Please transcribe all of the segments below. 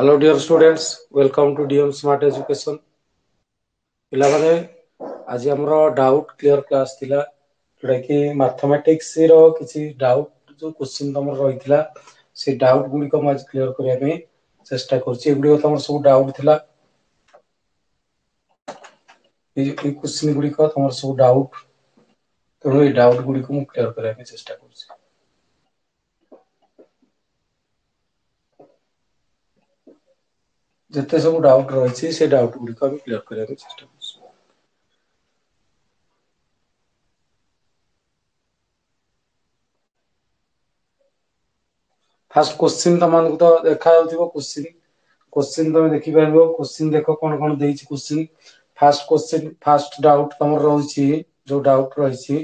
Hello dear students, welcome to DM Smart Education. पिलाने आज हमरो डाउट क्लियर क्लास थिला जोटा कि मैथमेटिक्स रो किछि डाउट जो क्वेश्चन तमर रहितला से डाउट गुडी को आज क्लियर करिया पे चेष्टा करछि एगुडी तमर सब डाउट थिला ए क्वेश्चन गुडी को तमर सब डाउट तो ए डाउट गुडी को क्लियर करिया पे चेष्टा करछि जते सब डाउट रहिछि से डाउट गुडी को क्लियर करिया पे चेष्टा करछि फर्स्ट क्वेश्चन तमन तो देखा जाउथिबो क्वेश्चन तुम देखि पारबो क्वेश्चन देखो कोन कोन देइछि क्वेश्चन फर्स्ट डाउट तमर रहउछि जो डाउट रहिछि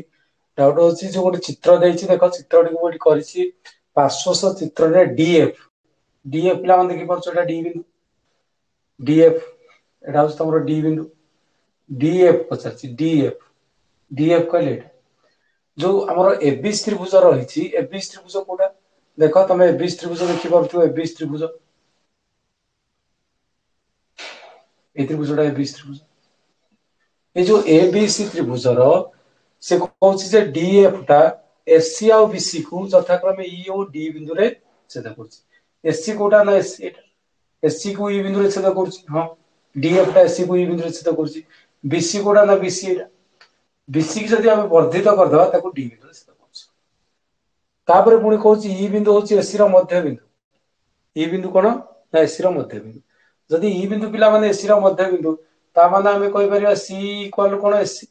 डाउट होछि जो गोटे चित्र देइछि देखो चित्रटी को गोटे करिछि पार्श्वस चित्र रे डीएफ ला मन देखि परछ एटा डी बिंदु डीएफ एटा होछि तमर डी बिंदु डीएफ पछछि डीएफ कहले जो हमर एबीसी त्रिभुज रहिछि एबीसी त्रिभुज कोटा देखो तमे एबीसी त्रिभुज देखि परथु एबीसी त्रिभुज ए त्रिभुजटा एबीसी त्रिभुज ए जो एबीसी त्रिभुजर से कहउछि जे डीएफ टा एससी आ बीसी को यथाक्रमे ई और डी बिंदु रे छेद करछि एससी कोटा ना एससी एससी को ई बिंदु रे छेद करछि हां डीएफ टा एससी को ई बिंदु रे छेद करछि बीसी कोटा ना बीसी बीसी की जदि हम वर्धित कर दवा ताको डी बिंदु रे छेद करछि तापर पुनी कहउछि ई बिंदु होछि एससी रो मध्य बिंदु ई बिंदु कोन ना एससी रो मध्य बिंदु जदि ई बिंदु पिला माने एससी रो मध्य बिंदु ता माने हमें कहि परिबा सी इक्वल कोन SC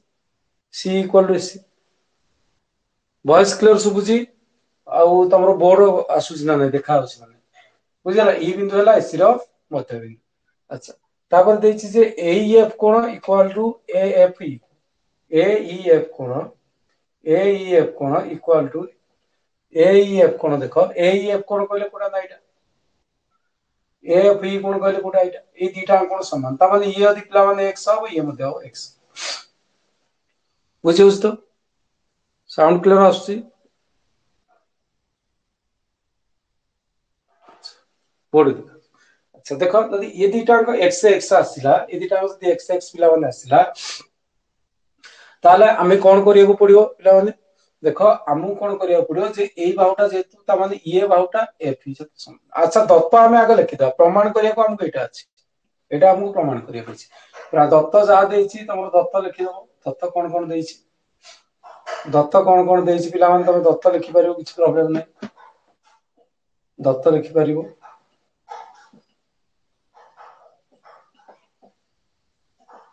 C equal to SC voice clear सुबुजी आउ तमरो बोर्ड आसुछि ना नै देखा होछि माने बुझला ई बिंदु हला एससी रो मध्य बिंदु अच्छा तापर देछि जे एईएफ कोन इक्वल टू एएफई एईएफ कोन इक्वल टू एईएफ कोन देखो एईएफ कोन कहले कोटा ना एटा एएफई कोन कहले कोटा एटा ए दीटा कोन समान ता माने ये यदि पिला माने x हो ये मध्ये हो x बुझियोस तो साउंड क्लियर आसुछि बोर्ड अच्छा देखो यदि ये दीटा को x से x आसिला ये दीटा को यदि x x पिला माने आसिला ताले हमें कोन करिया को पड़ियो पिला माने देखो हमु कोन करिया पड़ियो जे एई बाहुटा जेतु ता माने ये बाहुटा एफ इज समान अच्छा दत्त हमें आगे लिखि दा प्रमाण करिया को हमको एटा अछि एटा हमको प्रमाण करिया अछि प्रा दत्त जा देछि तमरो दत्त लिखि दबो दत्त कोन देछि दत्त कोन देछि पिला माने तमे दत्त लिखि परिबो किछ प्रॉब्लम नै दत्त लिखि परिबो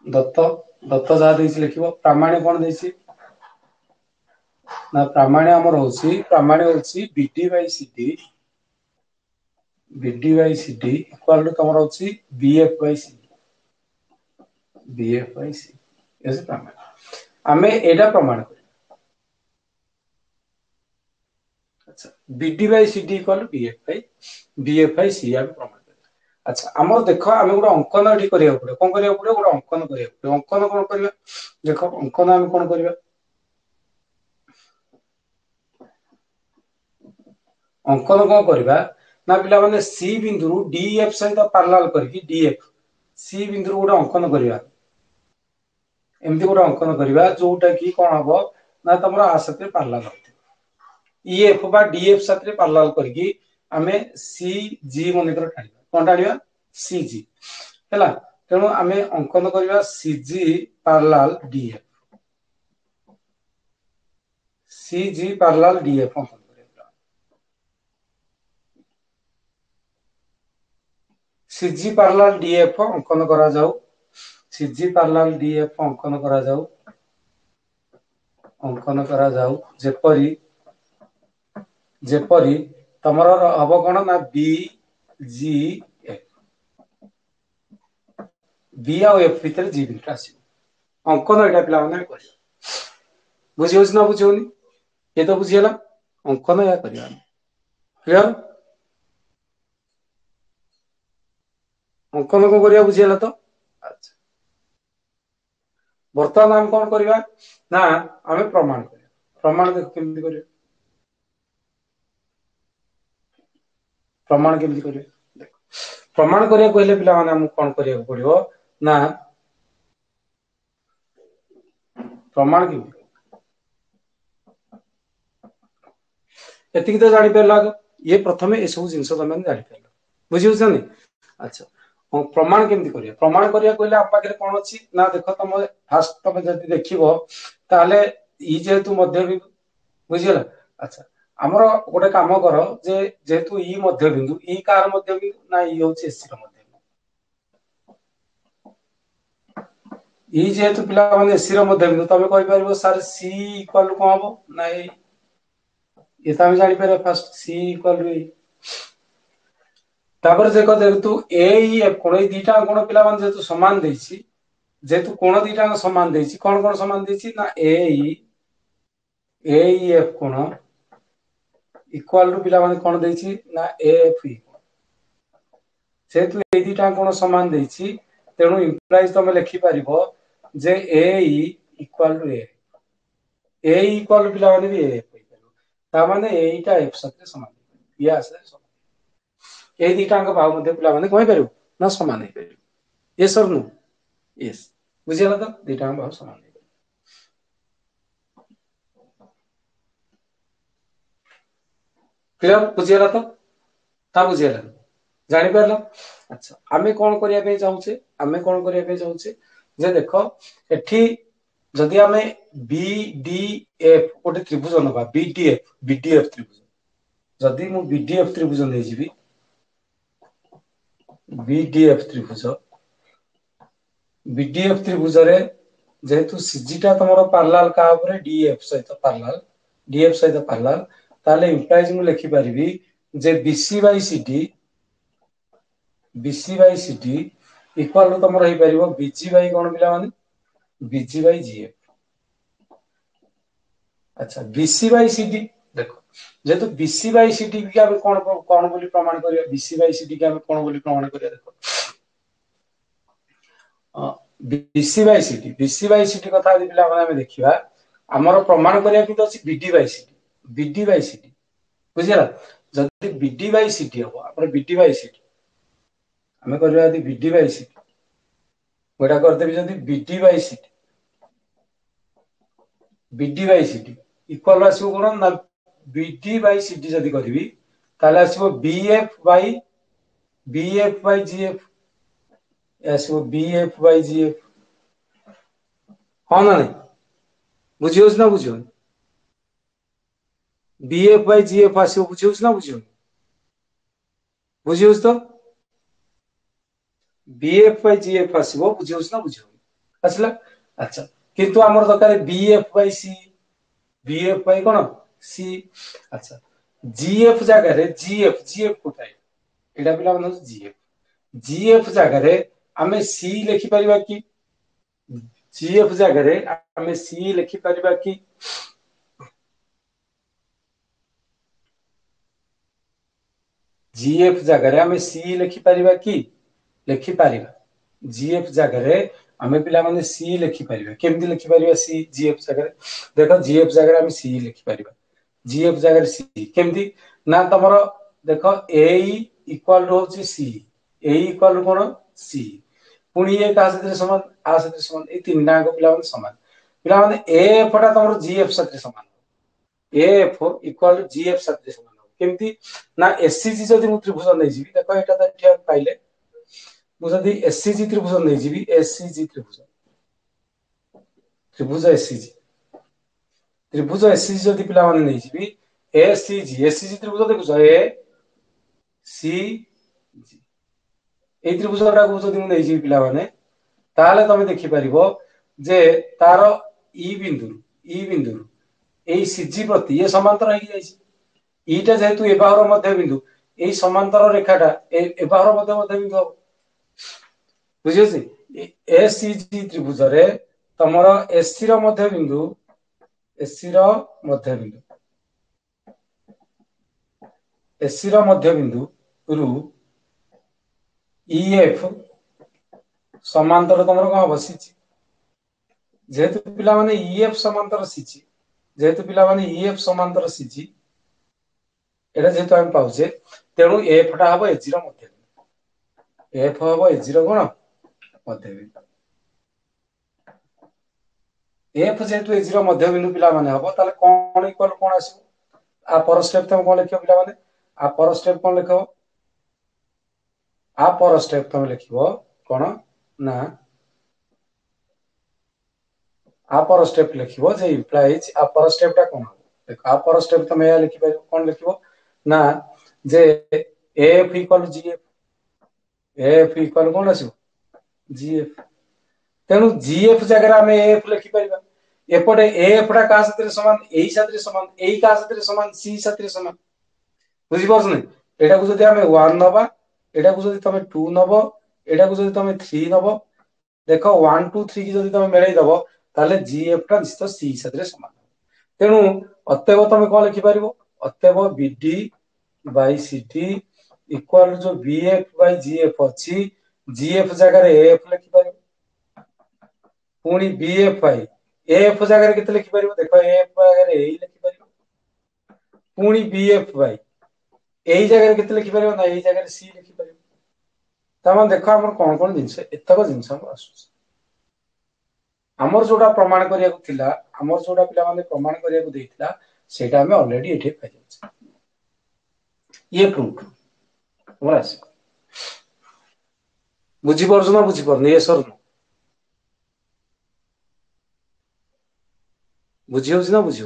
दत्त जा देछि लिखिबो प्रमाण कोन देछि ना प्रमाण हमर होछि BD by CD equal to तमर होछि बीएफ बाई सी ऐसे प्रमाण हमें एटा प्रमाण कर अच्छा BD by CD equal to BF by C हम प्रमाण कर अच्छा हमर देखो हमें गोटे अंकन एठी करिया पड़े कोन करिया पड़े गोटे अंकन करिया पड़े अंकन कोन करिया देखो अंकन हम कोन करिया अंकन कोन करिबा ना पिला माने सी बिंदु डीएफ सहित पैरेलल करके डीएफ सी बिंदु गोटे अंकन करिया एमती गोटे अंकन करिया जोटा कि कोन हबो ना तमरो आ साथे पैरेलल होतै ईएफ बा डीएफ साथे पैरेलल करके हमें सीजी मनिकर टाणिबा कोन टाणिबा सीजी हैला तेणु हमें अंकन करिया CG parallel DF CG parallel DF अंकन सीजी पैरेलल डीएफ अंकन करा जाऊ सीजी पैरेलल डीएफ अंकन करा जाऊ जेपरी तमर हबो कोन ना बी जी एफ बी आ एफ भीतर जी बिंदु आसीबो अंकन एटा पिला माने करियो बुझियोस ना बुझियोनी ये तो बुझियला अंकन या करिया क्लियर अंकन को करिया बुझियला तो अच्छा वर्तमान हम कोन करिया ना हमें प्रमाण देखो केमति करिया प्रमाण केमति करिया देखो प्रमाण करिया कहले पिला माने हम कोन करिया पड़िबो ना प्रमाण की एतिक तो जानि परला ये प्रथमे ए सब जिंस तमे जानि परला बुझि होछनी अच्छा प्रमाण केमती करिया कहले आप पाखरे कोन अछि ना देखो तुम फास्ट तमे जति देखिबो ताले ई जेतु मध्य बिंदु बुझिला अच्छा हमरो गोटे काम कर जे जेतु ई मध्य बिंदु ई कार मध्य बिंदु ना ई होछि एसी रो मध्य ई जेतु पिला माने एसी रो मध्य बिंदु तमे कहि परबो सर सी इक्वल को हबो ना ये तमे जानि परबो फास्ट सी इक्वल टू तापर देखो जेतु ए ई एफ कोन ए दीटा कोन पिला मान जेतु समान देछि जेतु कोन दीटा समान देछि कोन कोन समान देछि ना ए ई एफ कोन इक्वल टू पिला माने कोन देछि ना ए एफ ई जेतु ए दीटा कोन समान देछि तेनु इंप्लाइज तमे लिखि परिबो जे A E equal to A equal पिला माने भी ए ता माने एटा एफ साथे समान या से समान ए दीटा भाव मध्ये पिला माने कहि परिबो ना समान हे परिबो यस और नो यस बुझिला त दीटा भाव समान हे क्लियर बुझिला त ता बुझिला जानि परला अच्छा आमे कोन करिया पे चाहूचे आमे कोन करिया पे चाहूचे जे देखो एठी जदि आमे बी डी एफ गोटे त्रिभुज नबा बी डी एफ त्रिभुज जदि मु बी डी एफ त्रिभुज नै जिबी बी डी एफ त्रिभुज बी डी एफ त्रिभुज रे जेहेतु सीजीटा तमरो पैरेलल का ऊपर डी एफ सहित पैरेलल ताले इंप्लाइज मु लिखि परिबी जे BC by CD equal to तमरो हे परिबो बीजी बाय कोन पिला माने बीजी बाय जीएफ अच्छा बीसी बाय सीडी देखो जेतु बीसी बाय सीडी के हम कोन कोन बोली प्रमाण करिया बीसी बाय सीडी के हम कोन बोली प्रमाण करिया देखो बीसी बाय सीडी कथा यदि पिला माने हम देखिबा हमर प्रमाण करिया कि अछि बीडी बाय सीडी बुझिला जदि बीडी बाय सीडी हो आपण बीडी बाय सीडी हमें करिया यदि बीडी बाय सीडी गोटा कर देबी जदि बीडी बाय सीडी इक्वल आसीबो कोन ना बीडी बाय सीडी जदि करबी ताले आसीबो बीएफ बाय जीएफ आसीबो बीएफ बाय जीएफ हां ना नहीं बुझियोस ना बुझियो बीएफ बाय जीएफ आसीबो बुझियोस ना बुझियोस तो बीएफ बाय जीएफ आसीबो बुझियोस ना बुझियो आसला अच्छा किंतु हमर दरकार बीएफ बाय कोन सी अच्छा जीएफ जगह रे जीएफ कोठाय एडा पिला मन जीएफ जगह रे हमें सी लिखि परिबा कि जीएफ जगह रे हमें सी लिखि परिबा कि जीएफ जगह रे हमें सी लिखि परिबा कि लिखि परिबा जीएफ जगह रे हमें पिला माने सी लिखि परिबा केमति लिखि परिबा सी जीएफ जगह रे देखो जीएफ जगह रे हमें सी लिखि परिबा जीएफ जगह रे सी केमति ना तमरो देखो ए इक्वल टू होची सी ए इक्वल टू कोन सी पुनी ए का साथे समान आ साथे समान ए तीन ना को पिला माने ए फटा तमरो जीएफ साथे समान A F equal to GF साथे समान केमति ना एससीजी जदि मु त्रिभुज नै जिबी देखो एटा त ठिया पाइले मु जदि एससीजी त्रिभुज नै जिबी एससीजी त्रिभुज एससीजी जदि पिला माने नै जिबी एससीजी त्रिभुज देखुछ ए सी जी ए त्रिभुजटा को जदि मु नै जिबी पिला माने ताले तमे देखि परिबो जे तारो ई बिंदु ए सीजी प्रति ये समांतर हे जाइछि ईटा जेहेतु ए बाहर मध्य बिंदु ए समांतर रेखाटा ए बाहर मध्य बिंदु बुझियो से एससीजी त्रिभुज रे तमरो एससी रो मध्य बिंदु रु ईएफ समांतर तमरो कोन बसिछि जेहेतु पिला माने ईएफ समांतर सीची एटा जेहेतु हम पाउचे तेणु एफ टा हबो एच रो मध्य एफ हम एजी कौन मध्यबिंदु एफ जेहेतु एजी मध्यबिंदु पिला माने हम ताले कौन इक्वल कौन आसो आ पर स्टेप तुम कौन लिख पिला माने आ पर स्टेप कौन लिख आ पर स्टेप तुम लिख कौन ना आ पर स्टेप लिख जे इम्प्लाइज आ पर स्टेपटा कौन देखो आ पर स्टेप तुम या लिखि पार कौन लिख ना जे F equal GF F equal कौन आसो जीएफ तेणु जीएफ जगह आम एफ लिखिपर एपटे एफ टा क्या साथ समान ए साथ समान ए क्या साथ समान सी साथ समान बुझीपार एटा को जब आम 1 नवा एटा को जब तुम 2 नब एटा को जब तुम 3 नब देख 1 2 3 की जब तुम मिलईदब ताले जीएफ टा निश्चित सी साथ समान तेणु अतएव तुम कौन लिखिपर अतएव बीडी बाई सीडी इक्वल जो बीएफ बाई जीएफ अच्छी जीएफ जगह एफ लिखिपर पुणी बीएफ बाई एफ जगह के लिखिपर देख एफ जगह ए लिखिपर पुणी बीएफ बाई यही जगह के लिखिपर ना यही जगह सी लिखिपर तमाम देख आम कौन कौन जिन एतक जिन आमर जोटा प्रमाण करने आमर जोटा पे प्रमाण करने आम अलरेडी ये पाई ये प्रूफ बुझीपार ना बुझीपार ये सर बुझी हो ना बुझी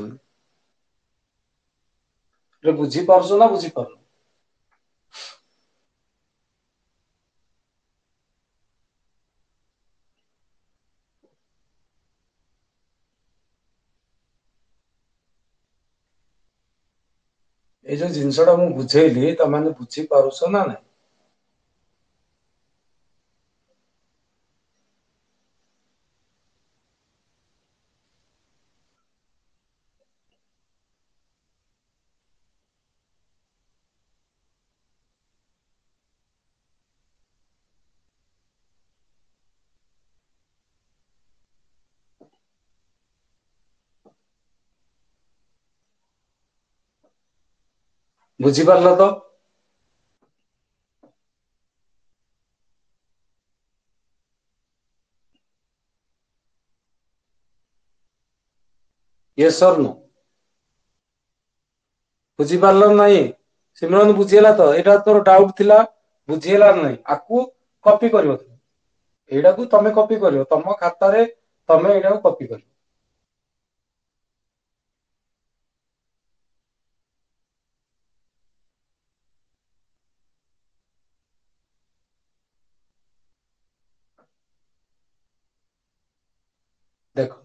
बुझीपार ना बुझीपार ये जो जिनसटा मुझे बुझेली तुम बुझी पारुछ ना ना बुझीपार तो ये सर नो बुझीपार ना सिमरन बुझीगला तो यहाँ तोर डाउट थिला बुझीगला ना आपको कॉपी कर एटा को तमे कॉपी कर तुम खाता रे तमे एटा को कॉपी कर देखो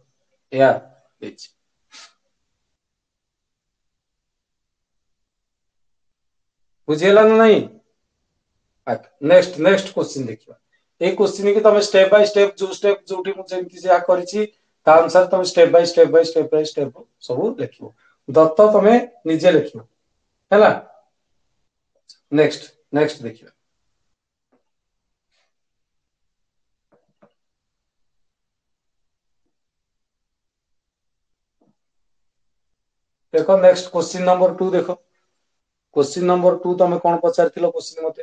यार बुझीगला ना नहीं नेक्स्ट नेक्स्ट क्वेश्चन देखिए ये क्वेश्चन की तुम स्टेप बाय स्टेप जो अनुसार तुम step by step by step by step सब लिख दत्त तुम निजे लिख है नेक्स्ट नेक्स्ट देखिए देखो नेक्स्ट क्वेश्चन नंबर 2 देखो क्वेश्चन नंबर 2 तुम कौन पचार क्वेश्चन मत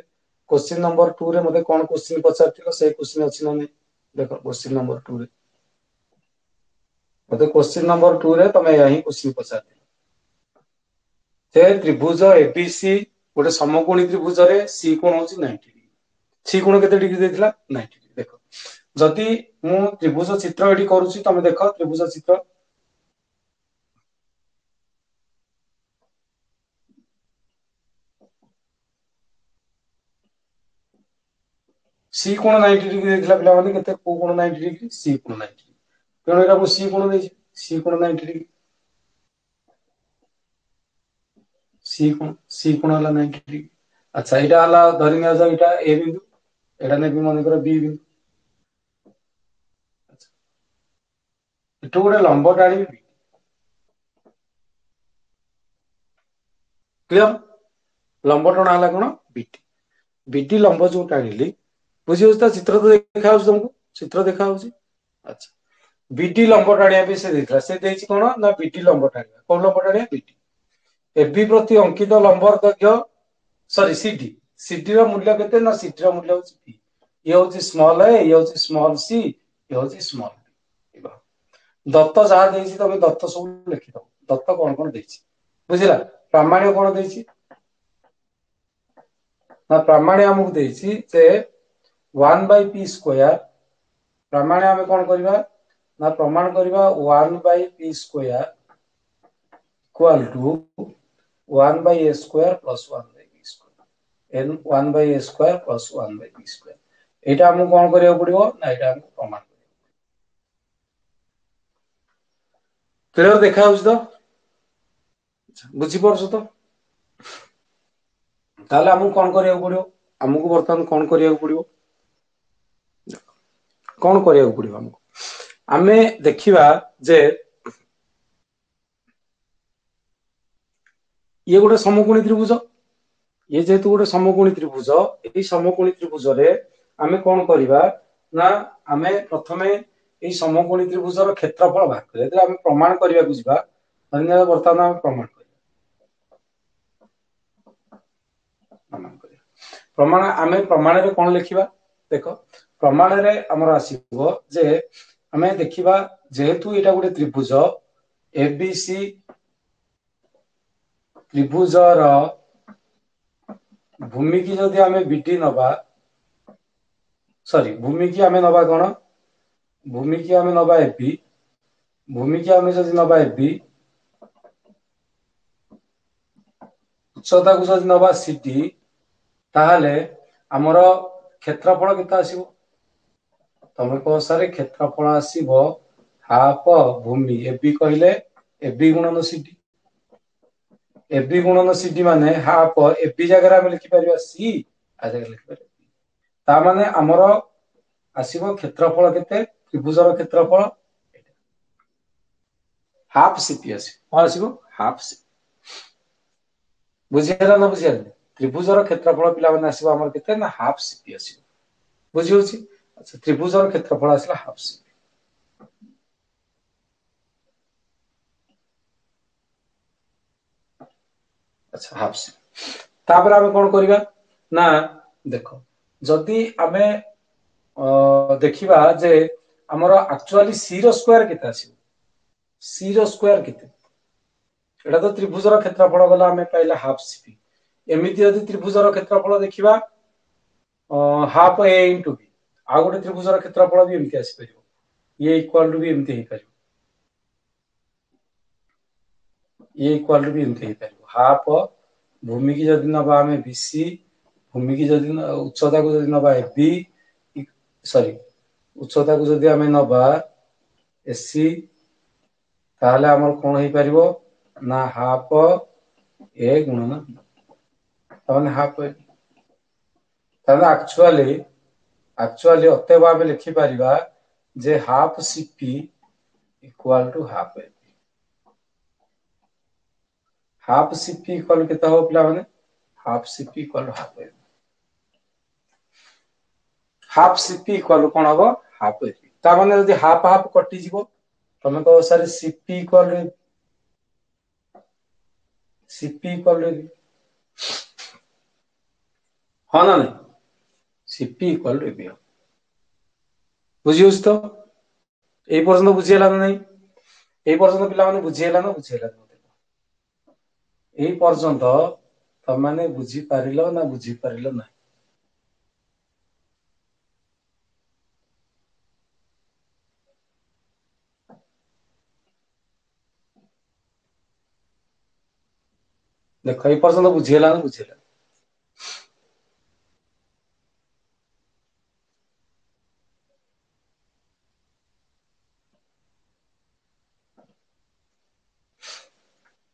क्वेश्चन नंबर 2 रे मते कौन क्वेश्चन पचार से क्वेश्चन अच्छी ना नहीं देखो क्वेश्चन नंबर 2 रे मते क्वेश्चन नंबर 2 रे तुम यही क्वेश्चन पचार त्रिभुज एबीसी गोटे समकोणी त्रिभुज रे सी कोण होची 90 डिग्री सी कोण केते डिग्री देथिला 90 डिग्री देखो जदि मु त्रिभुज चित्र एडी करूची तुम देखो त्रिभुज चित्र सी कोण 90 डिग्री देथिला पिला माने केते को कोण 90 डिग्री सी कोण 90 डिग्री तेणु एटा मु सी कोण देछि सी कोण 90 डिग्री सी कोण हला 90 डिग्री अच्छा एटा हला धरि न जाओ एटा ए बिंदु एटा ने भी मन कर बी बिंदु एटू गोटे लंब टाणी क्लियर लंब टणा हला कोन बीटी बीटी लंब जो टाणिली बुझी चित्र तो देखा तुमको चित्र देखा अच्छा बीटी लंब टाणिया भी से देथिला से देछि कोन ना बीटी लंब टाणिया कोन लंब टाणिया बीटी एबी प्रति अंकित लंबर दैर्घ्य सॉरी सीडी सीडी रो मूल्य केते ना सीडी रो मूल्य होछि पी ये हूँ स्मॉल ए, ये हूँ स्मॉल सी, ये हूँ स्मॉल डी। दत्त जहाँ देछि तमे दत्त सब लिखि दो। दत्त कौन कौन देछि बुझिला। प्रामाण्य कौन देछि ना प्रामाण्य हमକୁ देछि जे 1/p²। प्रामाण्य आमे कौन करबा ना प्रमाण करबा 1/p² equal to 1/a² plus 1/b²। n 1/a² plus 1/b²। एटा हमକୁ कौन करिया पड़िबो ना एटा हमକୁ प्रमाण। क्लियर देखा होउछ तो बुझी परछ तो। ताले हमକୁ कौन करिया पड़िबो हमକୁ वर्तमान कौन करिया पड़िबो कौन करिया पड़िबो हमको आमे देखिबा जे ये गोटे समकोणी त्रिभुज। ये जेहेतु गोटे समकोणी त्रिभुज एई समकोणी त्रिभुज रे आमे कौन करिबा ना आमे प्रथमे एई समकोणी त्रिभुजर क्षेत्रफल बाହାର करिया। जे आमे प्रमाण करिया बुझिबा अन्य वर्तमान आमे प्रमाण करिया। प्रमाण आमे प्रमाण रे कौन लिखिबा देखो। प्रमाण रे हमर आसीबो जे आमे देखिबा जेहेतु एटा गोटे त्रिभुज एबीसी त्रिभुजर भूमि की जदि आमे बीटी नबा सॉरी भूमि की आमे नबा कोन भूमि की आमे नबा एबी। भूमि की आमे जदि नबा एबी उच्चता को जदि नबा सीटी ताहले हमर क्षेत्रफल केते आसीबो तमे को सारे क्षेत्रफल आसीबो हाफ भूमि एबी कहले एबी गुणन सीटी। एबी गुणन सीटी माने हाफ एबी जगह आमे लिखि परिबा सी आ जगह लिखि परिबा ता माने हमर आसीबो क्षेत्रफल केते त्रिभुजर क्षेत्रफल हाफ सीपी आसीबो। कोन आसीबो हाफ सी। बुझियला ना बुझियला त्रिभुजर क्षेत्रफल पिला माने आसीबो हमर केते ना हाफ सीपी आसीबो। बुझि होछि। अच्छा त्रिभुजर क्षेत्रफल आसीला हाफ सीपी। अच्छा हाफ सी तापर आमे कोन करिबा ना देखो जदि आमे देखिबा जे हमर एक्चुअली सी रो स्क्वायर केते आसीबो। सी रो स्क्वायर केते एटा तो त्रिभुजर क्षेत्रफल गला आमे पाइला हाफ सीपी। एमिति यदि त्रिभुजर क्षेत्रफल देखिबा हाफ ए इनटू बी आ गोटे त्रिभुजर क्षेत्रफल भी एमिति आसी परिबो। ए इक्वल टू भी एमिति हे परिबो। ए इक्वल टू भी एमिति हे परिबो हाफ भूमि की जदि नबा आमे बीसी भूमि की जदि उच्चता को जदि नबा एबी सॉरी उच्चता को जदि आमे नबा एसी ताहले हमर कोन हे परिबो ना हाफ ए गुणन बी तने हाफ ए ताने एक्चुअली अतएव आमे लिखि परिबा जे half CP equal to half A. Half CP equal केते हो पिला माने half CP equal half A. Half CP equal कोन हो हाफ ए ता माने यदि हाफ हाफ कटि जीवो तमे को सारे सीपी इक्वल हाँ ना नहीं सीपी इक्वल टू बी बुझी होछ तो एई पर्यंत बुझी हला ना नहीं एई पर्यंत पिला माने बुझी हला ना बुझी हला एई पर्यंत त माने बुझी पारिलो ना बुझी पारिलो ना देखो एई पर्यंत बुझी हला ना बुझी हला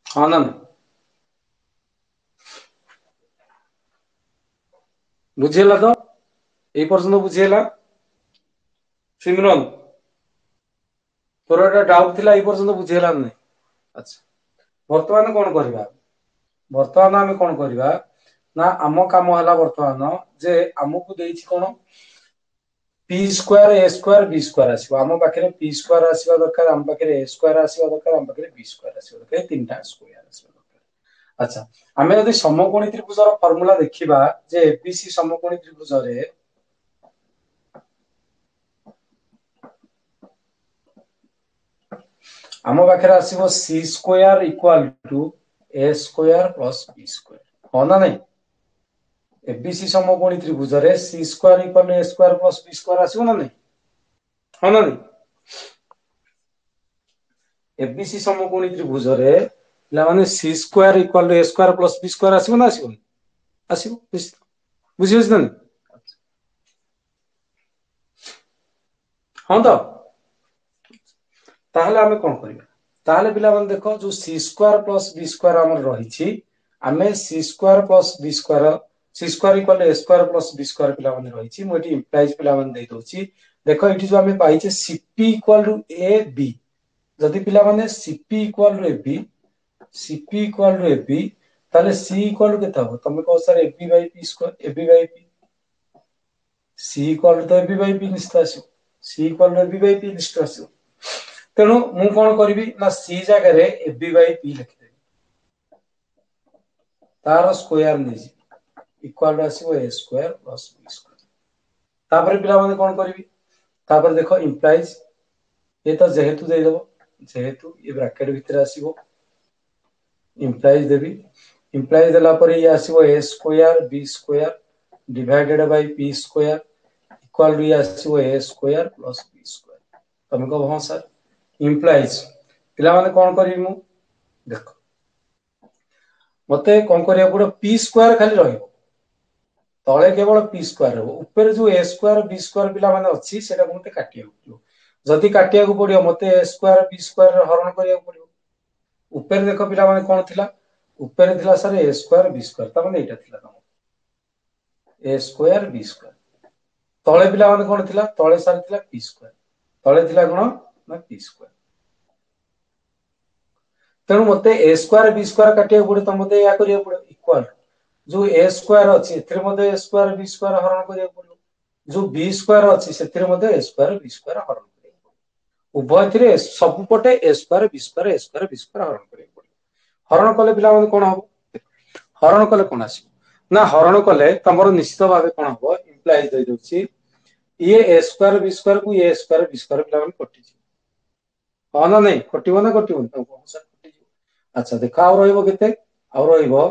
हाँ ना बुझी हला तो एई पर्यंत बुझी हला सिमरन तोर एटा डाउट थिला एई पर्यंत बुझी हला ना अच्छा वर्तमान कोन करबा वर्तमान आमे कोन करबा ना आम काम हला वर्तमान जे हमकु देछि कोन पी स्क्वायर ए स्क्वायर बी स्क्वायर आसीबो आम पाखरे पी स्क्वायर आसीबा दरकार आम पाखरे ए स्क्वायर आसीबा दरकार आम पाखरे बी स्क्वायर आसीबा दरकार तीनटा स्क्वायर आसीबा दरकार। अच्छा आमे यदि समकोणी त्रिभुजर फार्मूला देखिबा जे एबीसी समकोणी त्रिभुज रे आम पाखे आसो C square equal to A square plus B square हाँ ना नहीं एबीसी समकोणी त्रिभुज C square equal A square plus B square आसो ना नहीं हाँ ना नहीं एबीसी समकोणी त्रिभुज पे सी square equal A square plus B square आसो ना आसो आसो बुझी ना हाँ तो ताहले आमे कौन करिया ताहले पिला माने देखो जो सी स्क्वायर प्लस बी स्क्वायर हमर रही आमे सी स्क्वायर प्लस बी स्क्वायर सी स्क्वायर इक्वल ए स्क्वायर प्लस बी स्क्वायर पिला माने रही मु एटी इंप्लाइज पिला माने दे दोची देखो एटी जो आमे पाइचे CP equal to A B जदि पिला माने CP equal to A B CP equal to A B ताले सी इक्वल टू केता हो तमे कहो sir A B by P square A B by P C equal to A B by P निश्चित आसी C equal to A B by P निश्चित आसी तेणु मु कौन करी ना सी जगह ए बी बाय पी लिखिदेवी तार स्क्वायर नहीं इक्वल आसो ए स्क्वायर प्लस बी स्क्वायर तापर पिला माने कौन करी तापर देखो इंप्लाइज ये तो जेहेतु दे देबो जेहेतु ये ब्रैकेट भीतर आसीबो इंप्लाइज देबी इंप्लाइज देला पर ये आसीबो A square B square divided by P square equal to ये आसीबो A square plus B square तमे को हां सर इंप्लाइज पिला माने कौन करी मु देखो मते कौन करिया पड़ो पी स्क्वायर खाली रहिबो तले केवल पी स्क्वायर हो ऊपर जो ए स्क्वायर बी स्क्वायर पिला माने अछि सेटा मते काटिया पड़ो जदि काटिया को पड़ियो मते ए स्क्वायर बी स्क्वायर हरण करिया पड़ियो ऊपर देखो पिला माने कोन थिला ऊपर थिला सर ए स्क्वायर बी स्क्वायर त माने एटा थिला तम ए स्क्वायर बी स्क्वायर तले पिला माने कोन थिला तले सर थिला पी स्क्वायर तले थिला कोन ना पी स्क्वायर तेणु मते ए स्क्वायर बी स्क्वायर काटिया पड़े तो मते या करिया पड़े इक्वल जो ए स्क्वायर अछि एथिरे मते ए स्क्वायर बी स्क्वायर हरण करिया पड़ो जो बी स्क्वायर अछि सेथिरे मते ए स्क्वायर बी स्क्वायर हरण करिया पड़ो उभय थिरे सब पटे ए स्क्वायर बी स्क्वायर हरण करिया पड़ो हरण कले पिला माने कोन हो हरण कले कोन आसी ना हरण कले तमरो निश्चित भाबे कोन हो इंप्लाइज दे दोछि ये ए स्क्वायर बी स्क्वायर को ए स्क्वायर बी स्क्वायर पिला माने कटि जी हां ना नहीं कटिबो ना कटिबो तो सर कटि जी अच्छा देखा और रहइबो केते और रहइबो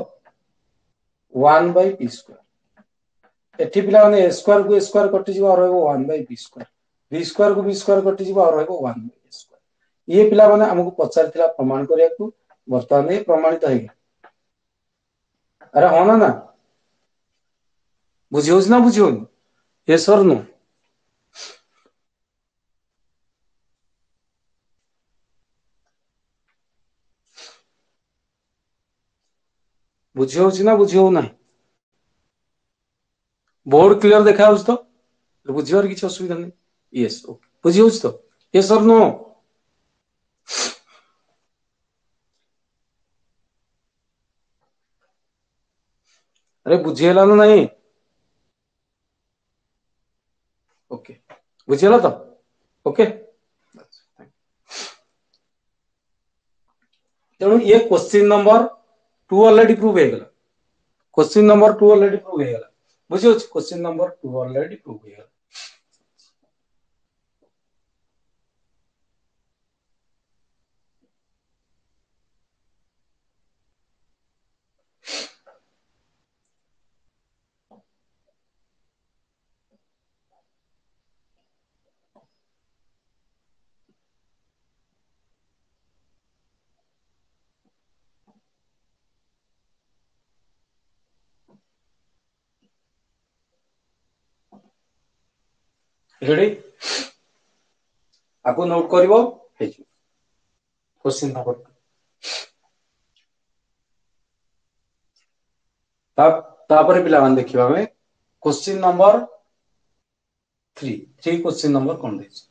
1 by p स्क्वायर एठी पिला माने a स्क्वायर को a स्क्वायर कटि जीवा और रहइबो 1 by b square b square को b स्क्वायर कटि जीवा और रहइबो 1 by a स्क्वायर ये पिला माने हमकु पचारथिला प्रमाण करिया को वर्तमान ए प्रमाणित है अरे होना ना बुझियोस ना बुझियो यस और नो बुझियोस ना बुझियो ना बोर्ड क्लियर देखा होस तो बुझियोर किछ असुविधा नहीं यस ओके बुझियोस तो यस और नो अरे बुझियला ना नहीं ओके बुझियला तो ओके तेणु ये क्वेश्चन नंबर 2 ऑलरेडी प्रूव हो गला क्वेश्चन नंबर 2 ऑलरेडी प्रूव हो गला बुझियो क्वेश्चन नंबर 2 ऑलरेडी प्रूव हो गला रेडी आपको नोट करिवो हे क्वेश्चन नंबर तापर पिला मान देखिबा हमें क्वेश्चन नंबर 3 क्वेश्चन नंबर कोन देछि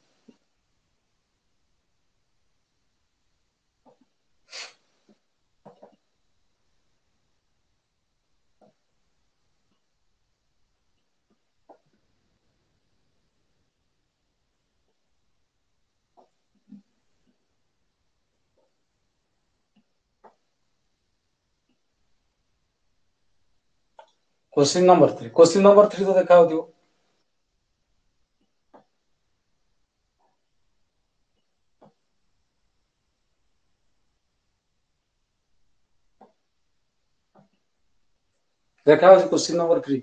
क्वेश्चन नंबर 3 तो देखा होतियो देखा क्वेश्चन नंबर 3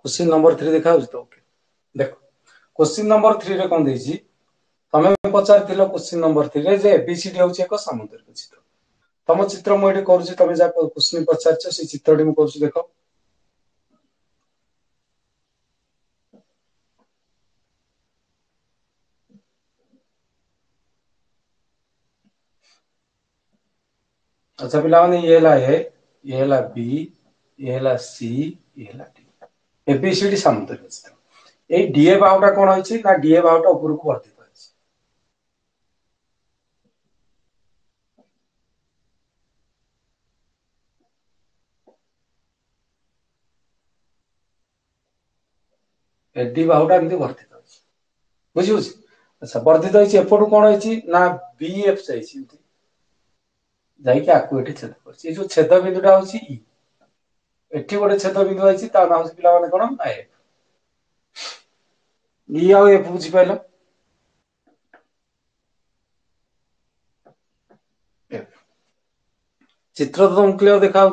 क्वेश्चन नंबर 3 देखा तो ओके देख क्वेश्चन नंबर 3 रे कोन देछि तमे पचार दिलो क्वेश्चन नंबर 3 रे जे एबीसीडी होछि एक सामुद्रिक चित्र तम चित्र मु एठी करूछि तमे जा क्वेश्चन पचार से चित्रटी मु करूछि देखो अच्छा पिला माने ये ला ए ये ला बी ये ला सी ये ला डी एबीसीडी सामुद्रिक चित्र ए डीए बाहुटा कोन होछि ना डीए बाहुटा ऊपर को वर्धित होछि एडी बाहुटा एमती वर्धित होछि बुझियो अच्छा वर्धित होछि एपटू कोन होछि ना बीएफ जाइछि जाइके आकु एठी छेद करछि ए जो छेद बिंदुटा होछि ई एठी गोटे छेद बिंदु आइछि ता नाम होछि पिला माने कोन आई ई आ एफ बुझि पाइलो चित्र तो तुम क्लियर देखा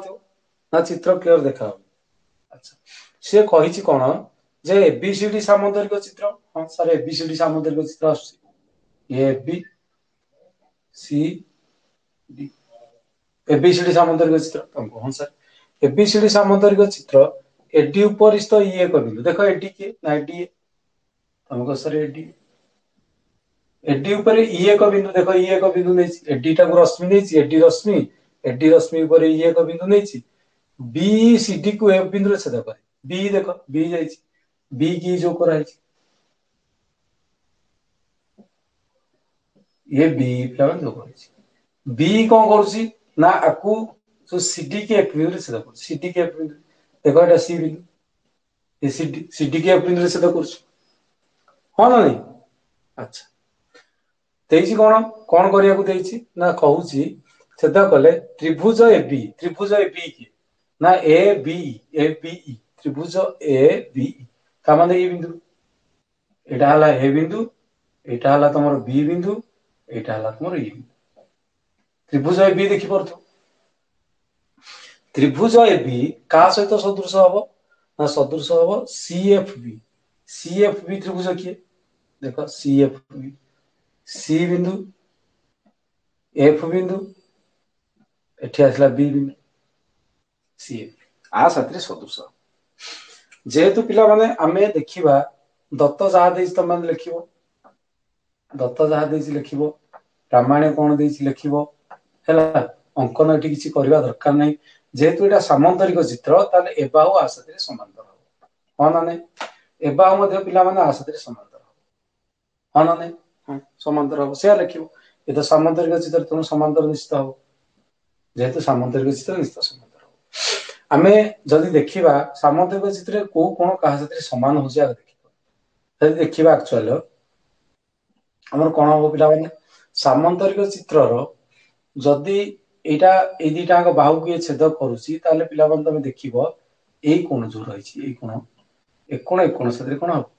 ना चित्र क्लियर देखा अच्छा से कहिछि कोन जे एबीसीडी सामुद्रिक चित्र हां सर एबीसीडी सामुद्रिक चित्र आछि A B C D ABCD सामुद्रिक चित्र तुमको हां सर एबीसीडी सामुद्रिक चित्र एडी ऊपर स्थ ई एक बिंदु देखो एडी के ना एडी तुमको सर एडी एडी ऊपर ई एक बिंदु देखो ई एक बिंदु नै एडी टा को रश्मि नै एडी रश्मि ऊपर ई एक बिंदु नै बी सी डी को एफ बिंदु रे छेद करे बी देखो बी जाइछि बी की जो कराइ ये बी प्लस जो कराइ बी कोन करूछि ना आकु जो सीडी के एफ बिंदु रे छेद कर सीडी के एफ बिंदु देखो एटा सी बिंदु ये सीडी के एफ बिंदु रे छेद करछि हां ना नहीं अच्छा देइछि कोन कोन करिया को देइछि ना कहूछि छेद कले त्रिभुज एबी की ना ए बी ई त्रिभुज ए बी का माने ए बिंदु एटा हला ए बिंदु एटा हला तमर बी बिंदु एटा हला तमर ई बिंदु त्रिभुज ए बी देखि परथु त्रिभुज ए बी का सहित सदृश हबो ना सदृश हबो सीएफबी त्रिभुज किए देखो सीएफबी सी बिंदु एफ बिंदु एठी आसला बी बिंदु सीएफ आ साथरे सदृश जेहेतु पिला माने आमे देखिबा दत्त जहा देइछ त माने लिखिबो दत्त जहा देइछ लिखिबो प्रामाण्य कोन देइछ लिखिबो हैला अंकन एठी किछि करबा दरकार नै जेहेतु एटा सामंतरिक चित्र ताले एबाहु आ साथरे समांतर हो हां ना नै एबाहु मध्ये पिला माने आ साथरे समांतर हो हां ना नै हां समांतर हो से लिखिबो ए तो सामंतरिक चित्र तुम समांतर निश्चित हो जेहेतु सामंतरिक चित्र निश्चित समांतर आमे जदि देखिबा सामंतरिक चित्र को कोन कहा साथरे समान हो जाय देखिबा जदि देखिबा एक्चुअली हमर कोन हो पिला माने सामंतरिक चित्र रो जदि एटा ए दिटा को बाहु के छेद करूची ताले पिला माने तमे देखिबो एई कोन जो रहिछि एई कोन एक कोन साथरे कोन हो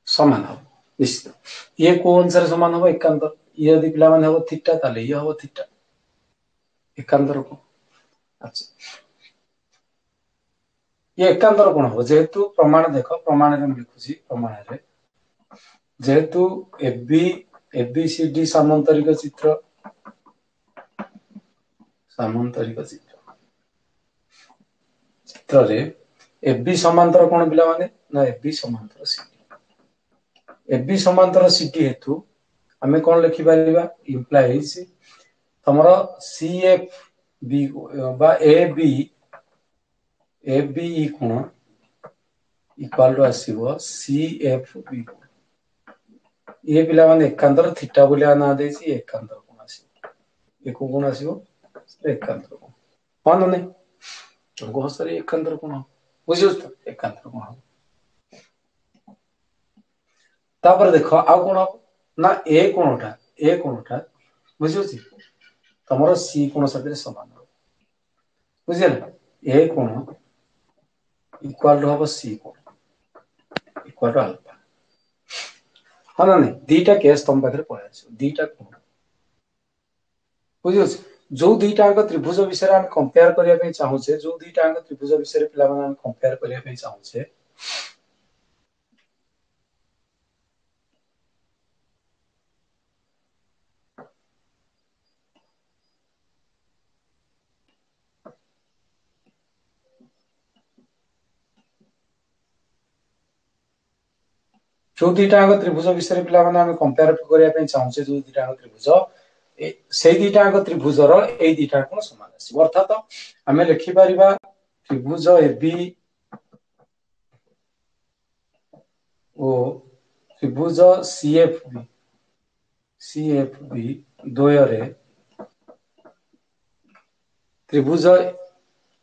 समान हो निश्चित ये को अनुसार समान हो एकांतर ये यदि पिला माने हो थीटा ताले ये हो थीटा एकांतर को अच्छा ये एकांतर कोन हो जेहेतु प्रमाण देखो प्रमाण रे लिखुची प्रमाण रे जेहेतु एबीसीडी सामंतरिक चित्र चित्र रे एबी समांतर कोन पिला माने ना एबी समांतर सीडी एबी समांतर सीडी हेतु हमें कोन लिखि परिबा इंप्लाइज तमरो सीएफ बी बा ए बी कोन इक्वल टू आसीबो सीएफ बी ये पिला माने एकांतर थीटा बोलिया ना देछि एकांतर कोन आसीबो एको कोन आसीबो एकांतर कोन हां ना नै तुमको हसरे एकांतर कोन बुझियो त एकांतर कोन तापर देखो आ कोन ना ए कोनटा बुझियो छी तमरो सी कोन साथे समान हो बुझियल ए कोन इक्वल टू हबो सी कोन इक्वल टू अल्फा हां ना नै दीटा केस तम पाखरे पळे आछो दीटा कोन बुझियो छी जो दुईटाक त्रिभुज विषय आम कंपेयर करने चाहूचे जो दुईटाक त्रिभुज विषय पिला माने कंपेयर करने चाहूचे जो दुईटाक त्रिभुज विषय पिला माने आम कंपेयर करने चाहूचे जो दुईटाक त्रिभुज से दुईटाक त्रिभुजर ए दुईटा कोण समान आसीबो अर्थात आम लिखि परिबा त्रिभुज एबी ओ त्रिभुज सीएफबी द्वयरे त्रिभुज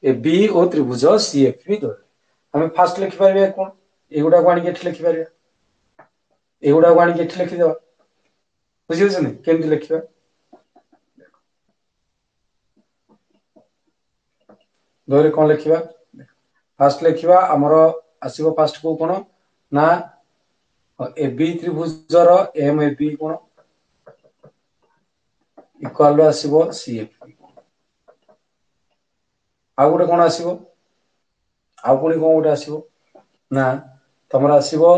एबी और त्रिभुज सीएफबी द्वय आम फास्ट लिखि परिबा कोन एगुडा को आनी एठी लिखि परिबा एगुडा को आनी एठी लिखि देबा बुझि होछन केमति लिखिबा द्वयरे कोन लिखिबा फास्ट लिखिबा हमर आसीबो फास्ट को कोन ना एबी त्रिभुजर एम एबी कोन इक्वल आसीबो सीएफबी आ गोटे कोन आसीबो आ पुणी कोन गोटे आसीबो ना तमर आसीबो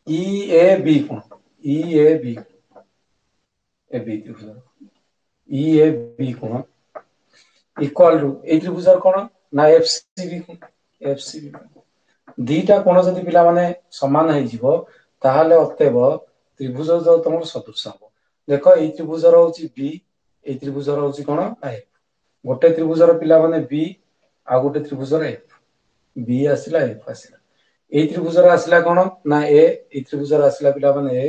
ई ए बी कोन ई ए बी एबी त्रिभुज ई ए बी कोन इक्वल टू ए त्रिभुजर कोन ना एफसीबी कोन एफसीबी दीटा कोन जदि पिला माने समान हे जिवो ताहाले अतएव त्रिभुज जो तमर सदृश हो देखो ए त्रिभुजर होची बी ए त्रिभुजर होची कोन ए गोटे त्रिभुजर पिला माने बी आ गोटे त्रिभुजर एफ बी आसिला एफ आसिला ए त्रिभुजर आसिला कोन ना ए त्रिभुजर आसिला पिला माने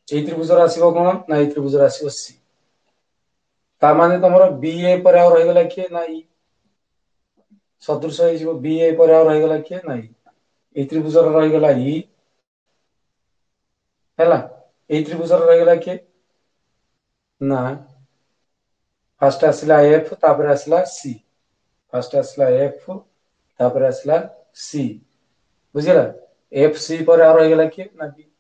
ए त्रिभुजर आसीबो कोन ना ए त्रिभुजर आसीबो सी ता माने तमरो बी ए पर आ रहि गेला कि ना ई सदृश हे जिवो बी ए पर आ रहि गेला कि ना ई त्रिभुजर रहि गेला ई हैला ए त्रिभुजर रहि गेला कि ना फर्स्ट आसिला एफ तापर आसिला सी फर्स्ट आसिला एफ तापर आसिला सी बुझिला एफ सी पर आ रहि गेला कि ना बी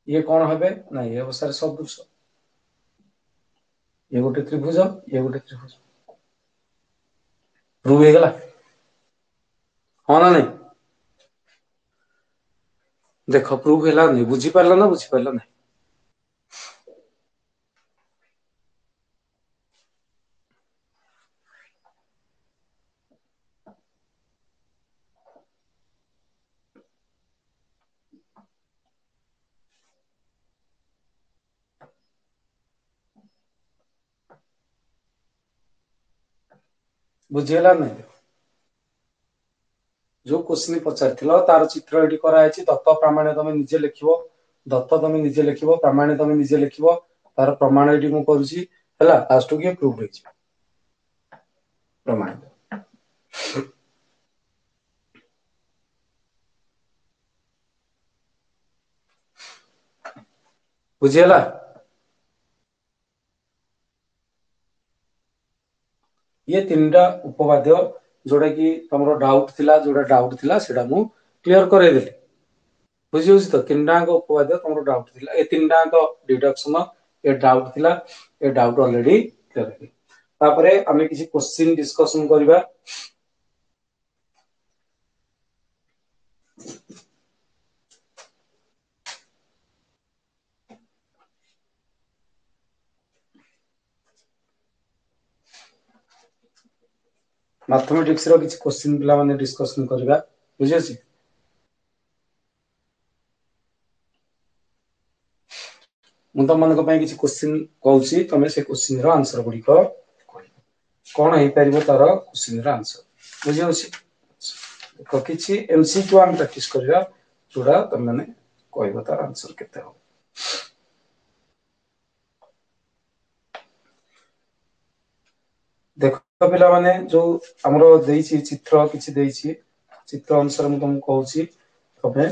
ये कौन हबे ना ये अवसर सदृश ये गोटे त्रिभुज ये गोटे त्रिभुज प्रूव हे गला हाँ ना नहीं देख प्रूव है नहीं बुझी पारला ना बुझी पारला नहीं बुझीगला नहीं जो क्वेश्चन पचार तार चित्र ये कराई दत्त प्रमाण तुम निजे लिख दत्त तुम निजे लिख प्रमाण तुम निजे लिख तार प्रमाण ये मुझे करुच्ची लास्ट को प्रूव हो प्रमाण बुझीगला ये तीन टा उपवाद्य जोड़ा कि तुम डाउट थिला जोड़ा डाउट थिला सेटा मु क्लियर करे देली बुझी होछि तो तीन टाक उपवाद्य तुम डाउट थिला ए तीन टाक डिडक्शन ए डाउट थिला ए डाउट ऑलरेडी क्लियर है तापरे हमें किसी क्वेश्चन डिस्कशन करबा मैथमेटिक्स रो किसी क्वेश्चन पिला माने डिस्कशन करबा बुझी होछि मु तुम मान किसी क्वेश्चन कहूँ तुम से क्वेश्चन रो आंसर गुड़िक कौन हो पार तार क्वेश्चन रो आंसर बुझी होछि किसी एमसीक्यू आम प्रैक्टिस करबा जोड़ा तुम मैंने कहब तार आंसर केते हो देख पिला माने जो हमरो देइछि चित्र किछि देइछि चित्र अनुसार मु तुमको कहूँ तबे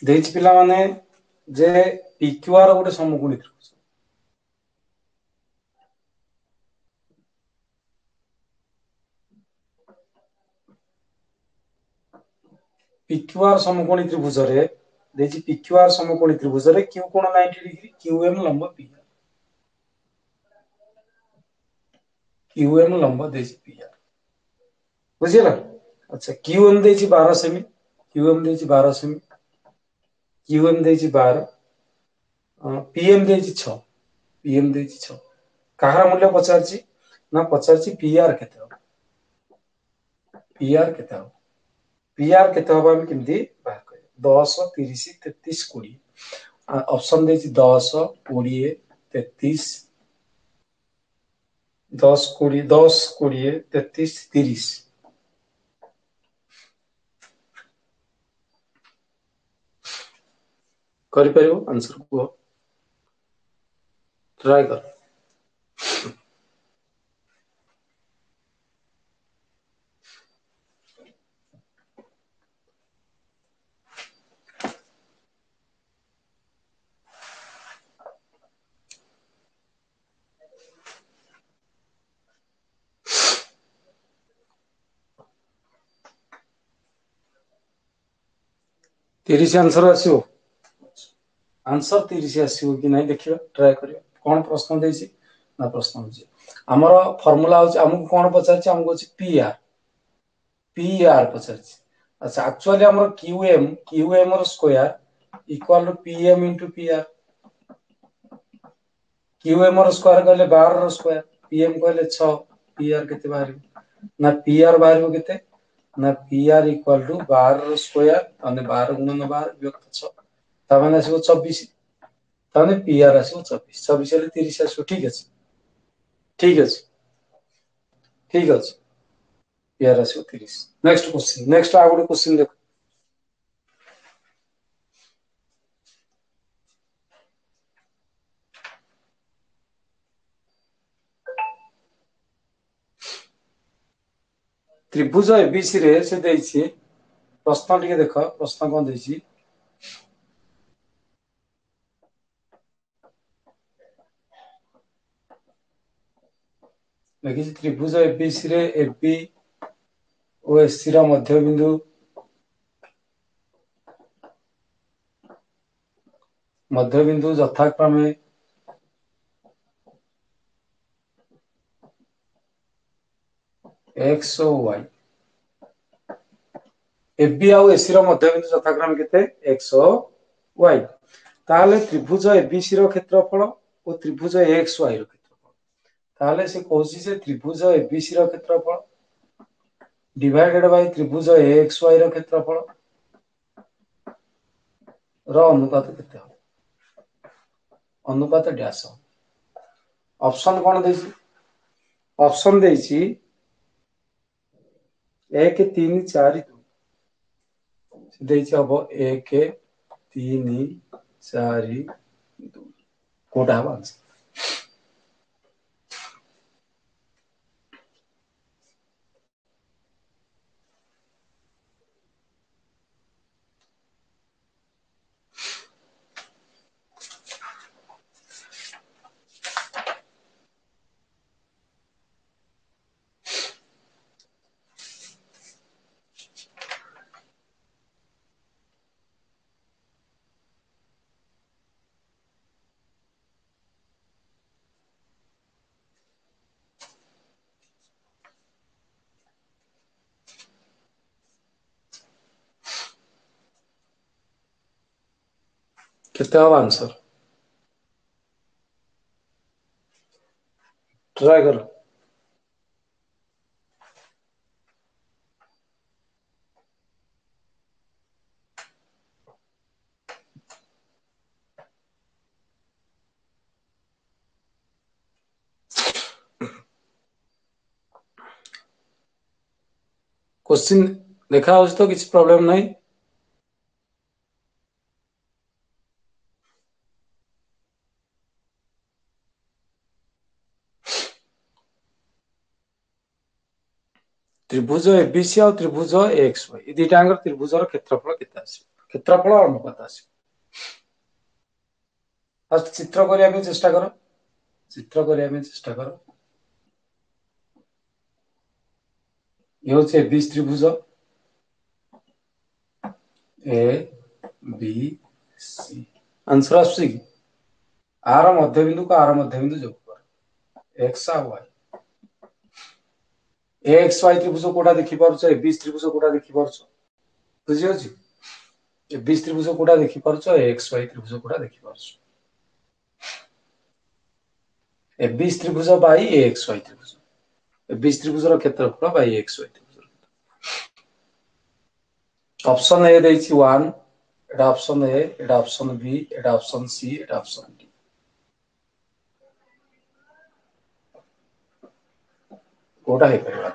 ଦେଇଛି ପିଲାମାନେ ଯେ PQR ଗୋଟେ ସମକୋଣୀ ତ୍ରିଭୁଜ। PQR ସମକୋଣୀ ତ୍ରିଭୁଜରେ ଦେଇଛି PQR ସମକୋଣୀ ତ୍ରିଭୁଜରେ Q କୋଣ 90 ଡିଗ୍ରୀ, QM ଲମ୍ବ PR। QM ଲମ୍ବ ଦେଇଛି PR, ବୁଝିଲା। ଆଚ୍ଛା QM ଦେଇଛି 12 ସେମି, QM ଦେଇଛି 12 ସେମି, QM ଦେଇଛି 12, PM ଦେଇଛି 6, PM ଦେଇଛି 6। କାହାର ମୂଲ୍ୟ ପଚାରିଛି ନା ପଚାରିଛି PR କେତେ ହବ, PR କେତେ ହବ। PR କେତେ ହବ ଆମେ କେମିତି ବାହାର କରିବା? 10, 30, 33, 20। ଅପସନ ଦେଇଛି 10, 20, 33, 10, 20, 10, 20, 33, 30। କରିପାରିବ? ଆନ୍ସର କୁହ, ଟ୍ରାଏ କର। ତିରିଶ ଆନ୍ସର ଆସିବ, ଆନ୍ସର 30 ଆସିବ କି ନାହିଁ ଦେଖିବା, ଟ୍ରାଏ କରିବା। କଣ ପ୍ରଶ୍ନ ଦେଇଛି ନା ପ୍ରଶ୍ନ ହଉଛି ଆମର ଫର୍ମୁଲା ହଉଛି, ଆମକୁ କଣ ପଚାରିଛି, ଆମକୁ ହଉଛି PR ପଚାରିଛି। ଆଚ୍ଛା ଆକ୍ଚୁଆଲି ଆମର QM ର square equal to PM into PR। QM ର ସ୍କୋୟାର କହିଲେ 12 ର ସ୍କୋୟାର, PM କହିଲେ 6, PR କେତେ ବାହାରିବ ନା PR ବାହାରିବ କେତେ ନା PR ଇକ୍ୱାଲ ଟୁ 12 ର ସ୍କୋୟାର, ମାନେ 12 ଗୁଣନ 12 ବିଭକ୍ତ 6, ତାମାନେ ଆସିବ 24। ତାମାନେ PR ଆସିବ 24, 24 ହେଲେ 30 ଆସିବ। ଠିକ ଅଛି, ଠିକ ଅଛି, ଠିକ ଅଛି, PR ଆସିବ 30। ନେକ୍ସଟ କ୍ୱେଶ୍ଚିନ୍, ନେକ୍ସଟ ଆଉ ଗୋଟେ କ୍ୱେଶ୍ଚିନ୍ ଦେଖ। ତ୍ରିଭୁଜ ABC ରେ ସେ ଦେଇଛି, ପ୍ରଶ୍ନ ଟିକେ ଦେଖ, ପ୍ରଶ୍ନ କଣ ଦେଇଛି? ଦେଖିଛି ତ୍ରିଭୁଜ ABC ରେ AB ଓ AC ର ମଧ୍ୟବିନ୍ଦୁ ଯଥାକ୍ରମେ X ଓ Y। AB ଆଉ AC ର ମଧ୍ୟବିନ୍ଦୁ ଯଥାକ୍ରମେ କେତେ? X ଓ Y। ତାହେଲେ ତ୍ରିଭୁଜ ABC ର କ୍ଷେତ୍ରଫଳ ଓ ତ୍ରିଭୁଜ XY ର କ୍ଷେତ୍ରଫଳ, ତାହେଲେ ସେ କହୁଛି ଯେ ତ୍ରିଭୁଜ ABC ର କ୍ଷେତ୍ରଫଳ ଡିଭାଇଡେଡ ବାଇ ତ୍ରିଭୁଜ XY ର କ୍ଷେତ୍ରଫଳ ର ଅନୁପାତ କେତେ ହବ? ଅନୁପାତ ଡ୍ୟାସ। ଅପସନ କଣ ଦେଇଛି? ଅପସନ ଦେଇଛି 1, 3, 4, 2। ଦେଇଛି ହବ 1, 3, 4, 2। କୋଉଟା ହବ ଆନ୍ସର? କେତେ ହବ ଆନ୍ସର? ଟ୍ରାଏ କର। क्वेश्चन देखा हो तो किसी प्रॉब्लम नहीं। त्रिभुज एबीसी और त्रिभुज एक्स वाई, ये दुटांग त्रिभुजर क्षेत्रफल केते आसी? क्षेत्रफल अनुपात आस फास्ट चित्र करने चेष्टा कर चित्र करने चेष्टा कर ये हूँ एबीसी त्रिभुज ए बी सी आंसर आस आर मध्यबिंदु को आर मध्यबिंदु जोग कर एक्स आ वाई एक्स वाई त्रिभुज कोटा देखिपार एबीसी त्रिभुज कोटा देखिपार बुझी एबीसी त्रिभुज कोटा देखिपार एक्स वाई त्रिभुज कोटा देखिपार एबीसी त्रिभुज बाई एक्स वाई त्रिभुज एबीसी त्रिभुजर क्षेत्रफल बाई एक्स वाई त्रिभुज ऑप्शन ए देछि 1 एटा option A Etah option B Etah option C Etah option D Kota हे परिवार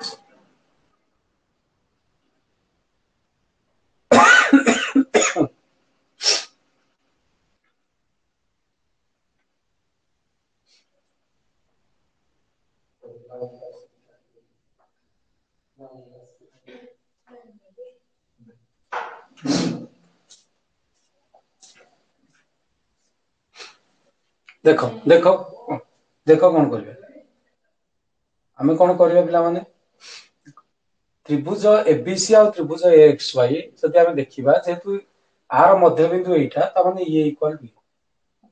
देख देख देख कौन करिवे आमे कौन करिवे पिला माने त्रिभुज एबीसी आ त्रिभुज एक्स वाई जदि आमे देखिबा जेतु आर मध्यबिंदु एटा त माने ए इक्वल बी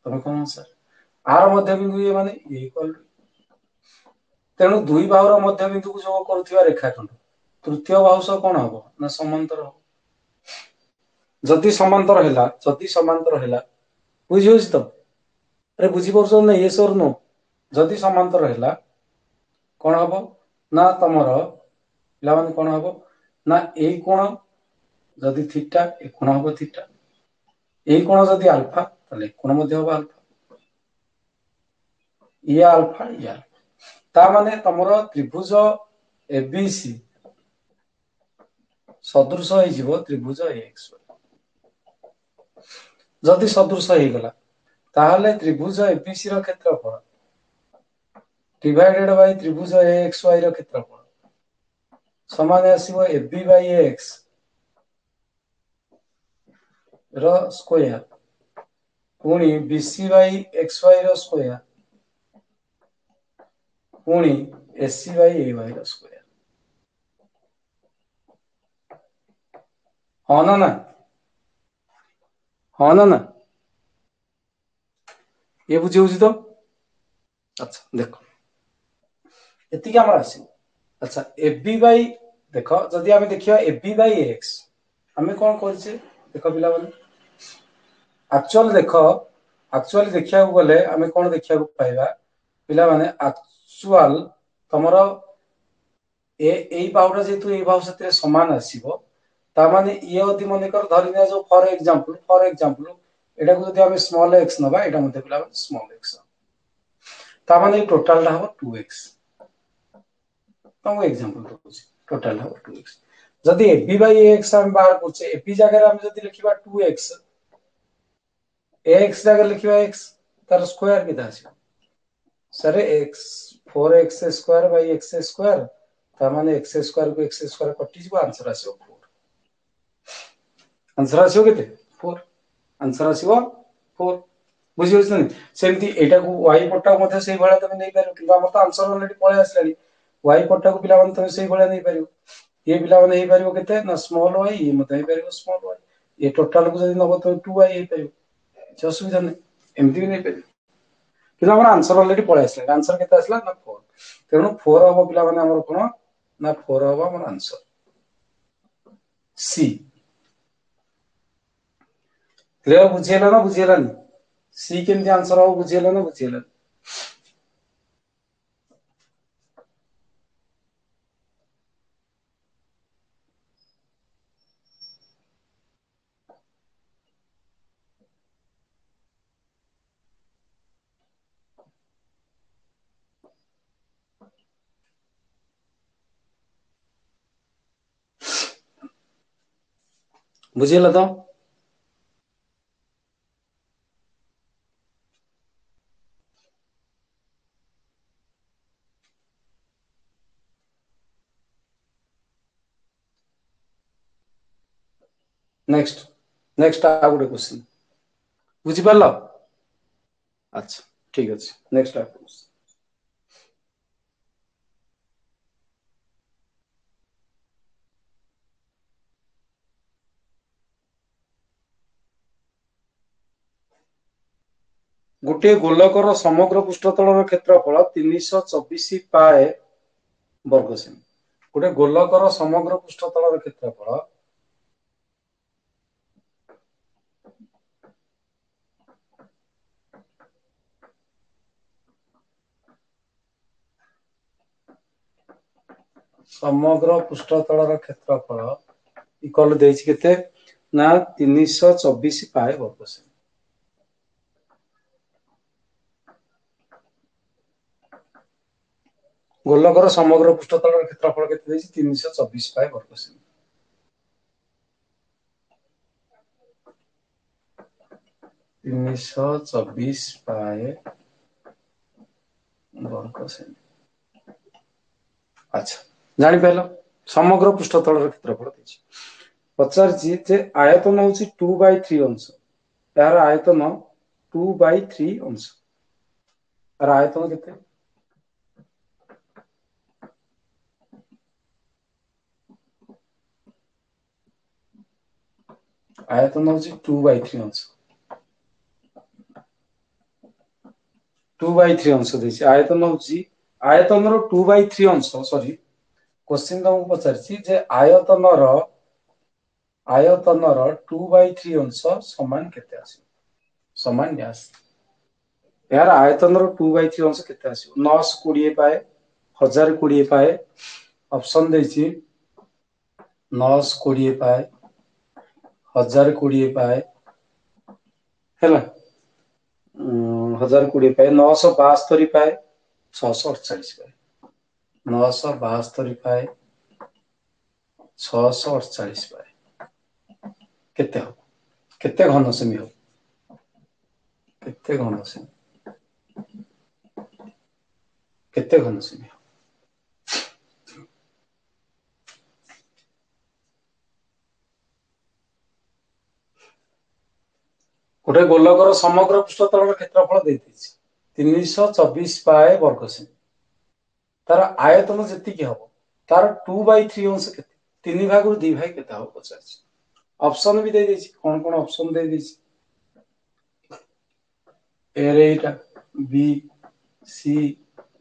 तमे कोन आंसर आर मध्यबिंदु ए माने ए इक्वल तेणु दुई बाहुर मध्यबिंदु को जोग करुथिबा रेखाखंड तृतीय बाहु सह कोन हबो ना समांतर जदि समांतर हैला बुझि होछि त अरे बुझी परछो ना यस और नो जदि समांतर हैला कोन हबो ना तमर पिला माने कोन हबो ना ए कोण जदि थीटा ए कोण हबो थीटा ए कोण जदि अल्फा ताले कोण मध्ये हबो अल्फा ये अल्फा ये ता माने तमर त्रिभुज एबीसी सदृश हो त्रिभुज एक्स जदि सदृश हो गला ताहले त्रिभुज एबीसी रो क्षेत्रफल डिवाइडेड बाय त्रिभुज एक्स वाई रो क्षेत्रफल समान आसीबो एबी बाय एक्स रो स्क्वायर पुणी बीसी बाय एक्स वाई रो स्क्वायर पुणी एसी बाय ए वाई रो स्क्वायर हाँ ना हाँ ना ये बुझी होछि तो अच्छा देखो एतिक हमर आसी अच्छा एबी बाय देखो जदि आमे देखिया एबी बाय एक्स आमे कोन करछे देखो पिला माने एक्चुअल देखिया गले आमे कोन देखिया पाइबा पिला माने एक्चुअल तमरो एई बाहुटा जेतु एई बाहु सते समान आसीबो ता माने ये अदि मने कर धरि निया जो फॉर एग्जांपल एटा को जदि आमे स्मॉल एक्स नबा एटा मते पिला स्मॉल एक्स ता माने टोटल ला हो 2x तो एग्जांपल दउछि टोटल हो 2x जदि ab बाय x हम बाहर करछे ab जगह हम जदि लिखिबा 2x ax जगह लिखिबा x तार स्क्वायर केता आसी sir x 4x square by x square ता माने x स्क्वायर को x स्क्वायर कटि जिवो आंसर आसीबो 4 आंसर आसीबो केते 4 आंसर आसीबो 4 बुझि होछ नै सेमति एटा को y पट्टा मध्ये सेही भला तमे नै पारो कि हमर त आंसर ऑलरेडी पळे आसलानी y पट्टा को पिला माने तमे सेही भला नै पारो ये पिला माने हे पारिबो केते ना स्मॉल y ये मते हे पारिबो स्मॉल y ये टोटल को जदि नबो त 2y हे पारिबो छ असुविधा नै एमति भी नै पारिबो कि हमर आंसर ऑलरेडी पळे आसला आंसर केते आसला ना 4 तेणु 4 हबो पिला माने हमर कोन ना 4 हबो हमर आंसर सी क्लियर बुझियला ना बुझियलानी सी केमति आंसर हबो बुझियला ना बुझियला बुझियला तो नेक्स्ट नेक्स्ट आ गोटे क्वेश्चन बुझी पारल अच्छा ठीक अछि नेक्स्ट आ गोटे गोलकर समग्र पृष्ठतलर क्षेत्रफल 324 पाए वर्ग सेमी गोटे गोलकर समग्र पृष्ठतलर क्षेत्रफल समग्र पृष्ठतलर क्षेत्रफल इक्वल देछि केते ना 324 पाए वर्ग सेमी गोलकर समग्र पृष्ठतलर क्षेत्रफल केते देछि 324 पाए वर्ग सेमी 324 पाए वर्ग सेमी अच्छा जानी पाइल समग्र पृष्ठतलर क्षेत्रफल देछि पचारछि जे आयतन होछि 2/3 अंश यार आयतन 2/3 अंश यार आयतन केते आयतन होछि 2/3 अंश 2/3 अंश देछि आयतन होछि आयतन रो 2/3 अंश सॉरी क्वेश्चन तुमको पचारछि जे आयतनर 2/3 अंश समान केते आसी समान व्यास यार आयतनर 2/3 अंश केते आसी 920 पाए 1020 पाए ऑप्शन देछि 920 पाए 1020 पाए हैला 1020 पाए 972 पाए 648 पाए 972 पाए 648 पाए केते हो केते घन सेमी हो केते घन सेमी केते घन सेमी गोटे गोलकर समग्र पृष्ठतलर क्षेत्रफल देइछि 324 पाए वर्ग सेमी तार आयतन जेतिकी हबो तार 2/3 अंश केते 3 भाग रु 2 भाग केते हबो पचारछि ऑप्शन भी दे देछि कोन कोन ऑप्शन दे देछि ए रे एटा बी सी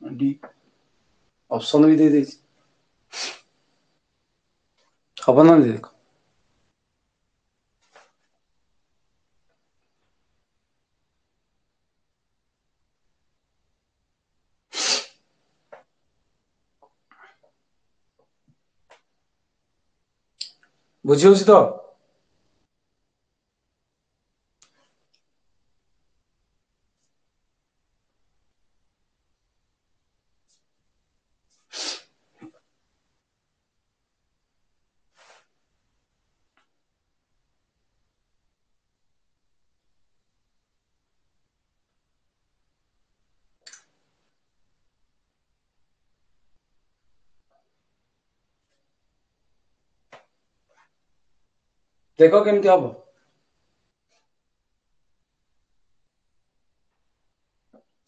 डी ऑप्शन भी दे देछि हबो ना देखो बुझी होछि तो देखो केमती हबो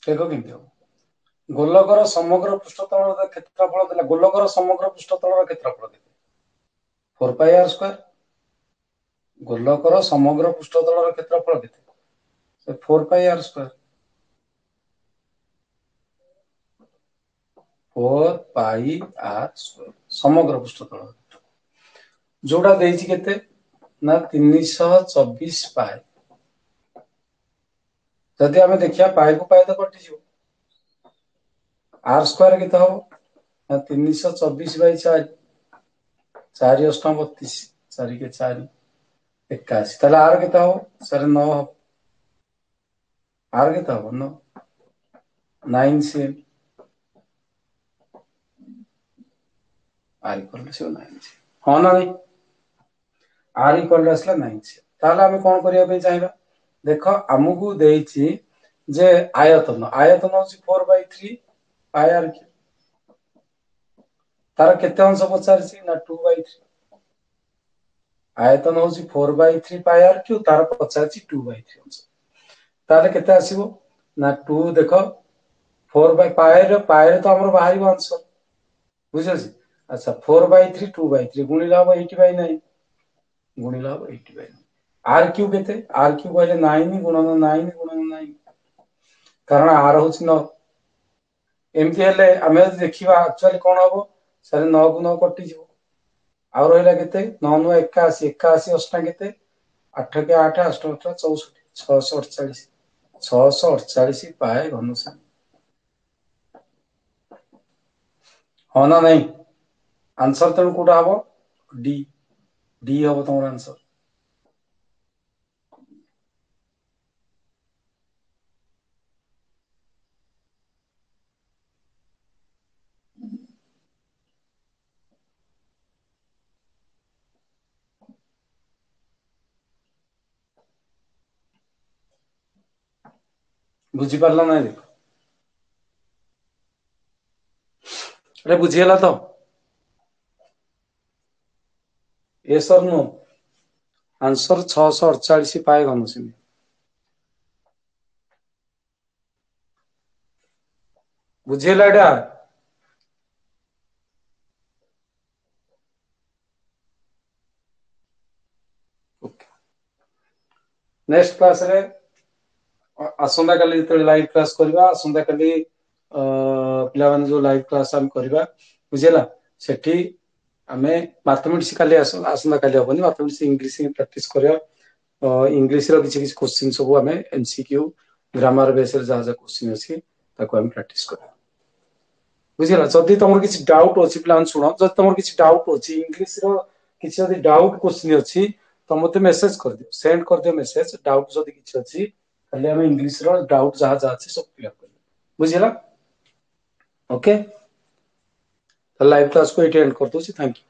देखो केमती हबो गोलकर समग्र पृष्ठतलर क्षेत्रफल देला गोलकर समग्र पृष्ठतलर क्षेत्रफल केते 4 पाई आर स्क्वायर गोलकर समग्र पृष्ठतलर क्षेत्रफल केते से 4 pi R square 4 pi R square समग्र पृष्ठतल जोड़ा देइछि केते ना 324 पाए जदि आमे देखिया पाए को पाए तो कटि जिवो आर स्क्वायर केते हो ना 324/4 4 अष्टम 32 4 के 4 81 ताले आर केते हो सर 9 आर केते हो 9 9 से आर इक्वल टू 9 हाँ ना नहीं आर इक्वल टू आसला 9 ताले आमे कोन करिया पे चाहिबा देखो हमकु देइछि जे आयतन आयतन होछि 4/3 पाई आर तार केते अंश पचारछि ना 2/3 आयतन हूँ 4/3 पाई आर क्यू तार पचार 2/3 अंश ताले केते आसीबो ना 2 देख 4/पाई तो हमर बाहरी आंसर बुझियछि अच्छा 4/3 2/3 गुणिला हम 80/9 गुणिला हम 80/9 आर क्यू केते आर क्यू कहले 9 गुणन 9 गुणन 9 कारण आर हूँ 9 एमती हेले आमे देखिबा एक्चुअली कोन हबो सारे 9 को 9 कटि जिवो आउ रहिला केते 9 9 81 81 अष्टा केते 8 के 8 8 8 64 648 648 पाए घनसेमी हाँ ना नहीं आंसर तेणु कोटा हम डी डी हम तुम आंसर बुझी पारला ना देख अरे बुझीगला तो यस और नो आंसर 648 पाए घनसेमी बुझीगला एटा नेक्स्ट क्लास रे आसंता काली जेते लाइव क्लास करबा आसंता काली पिला माने जो लाइव क्लास हम करबा बुझिला सेठी आमे मैथमेटिक्स काली आसंता काली हबनी मैथमेटिक्स इंग्लिश प्रैक्टिस करया इंग्लिश रो किछि किछि क्वेश्चन सब आमे एमसीक्यू ग्रामर बेस रे जा जा क्वेश्चन अछि ताको हम प्रैक्टिस करबा बुझिला जदि तमर किछि डाउट अछि प्लान सुनो जदि तमर किछि डाउट अछि इंग्लिश रो किछि जदि डाउट क्वेश्चन अछि तो मते मेसेज कर दियो सेंड कर दियो मेसेज डाउट जदि किछि अछि खाली हम इंग्लिश रो डाउट जहा जा अछि सब क्लियर कर बुझिला ओके लाइव क्लास को एटेंड कर दो थैंक यू